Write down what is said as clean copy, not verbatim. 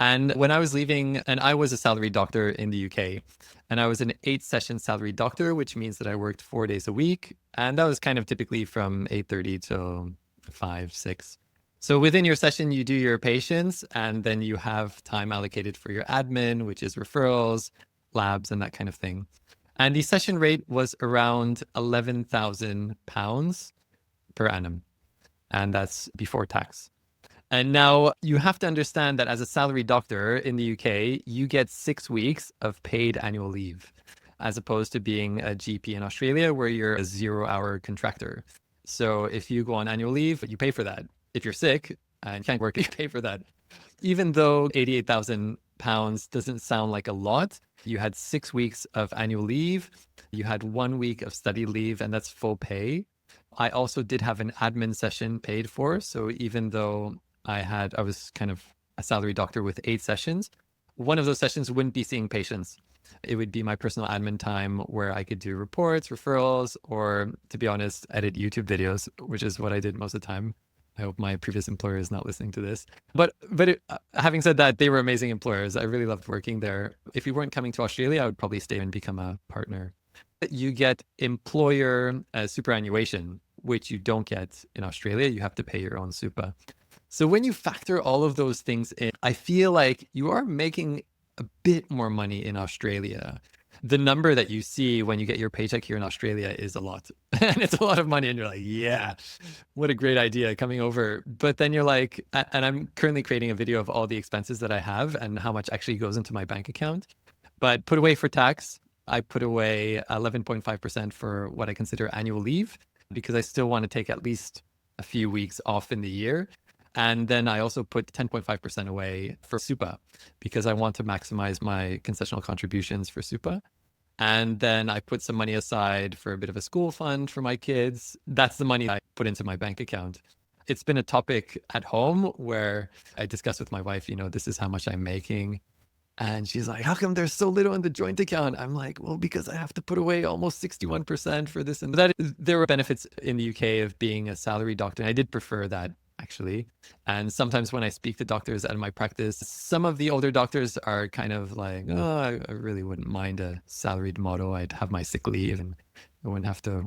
And when I was leaving, and I was a salaried doctor in the UK, and I was an 8 session salaried doctor, which means that I worked 4 days a week. And that was kind of typically from 8:30 to 5, 6. So within your session, you do your patients, and then you have time allocated for your admin, which is referrals, labs, and that kind of thing. And the session rate was around £11,000 per annum. And that's before tax. And now you have to understand that as a salary doctor in the UK, you get 6 weeks of paid annual leave, as opposed to being a GP in Australia, where you're a 0 hour contractor. So if you go on annual leave, you pay for that. If you're sick and can't work, you pay for that. Even though £88,000 doesn't sound like a lot, you had 6 weeks of annual leave, you had 1 week of study leave, and that's full pay. I also did have an admin session paid for. So even though I was kind of a salary doctor with 8 sessions, one of those sessions wouldn't be seeing patients. It would be my personal admin time where I could do reports, referrals, or, to be honest, edit YouTube videos, which is what I did most of the time. I hope my previous employer is not listening to this. But having said that, they were amazing employers. I really loved working there. If you weren't coming to Australia, I would probably stay and become a partner. You get employer superannuation, which you don't get in Australia. You have to pay your own super. So when you factor all of those things in, I feel like you are making a bit more money in Australia. The number that you see when you get your paycheck here in Australia is a lot. And it's a lot of money. And you're like, yeah, what a great idea coming over. But then you're like, and I'm currently creating a video of all the expenses that I have and how much actually goes into my bank account. But put away for tax, I put away 11.5% for what I consider annual leave, because I still want to take at least a few weeks off in the year. And then I also put 10.5% away for SUPA, because I want to maximize my concessional contributions for SUPA. And then I put some money aside for a bit of a school fund for my kids. That's the money I put into my bank account. It's been a topic at home where I discuss with my wife, this is how much I'm making. And she's like, how come there's so little in the joint account? I'm like, well, because I have to put away almost 61% for this and that. There were benefits in the UK of being a salary doctor. And I did prefer that, actually. And sometimes when I speak to doctors out of my practice, some of the older doctors are kind of like, oh, I really wouldn't mind a salaried model. I'd have my sick leave and I wouldn't have to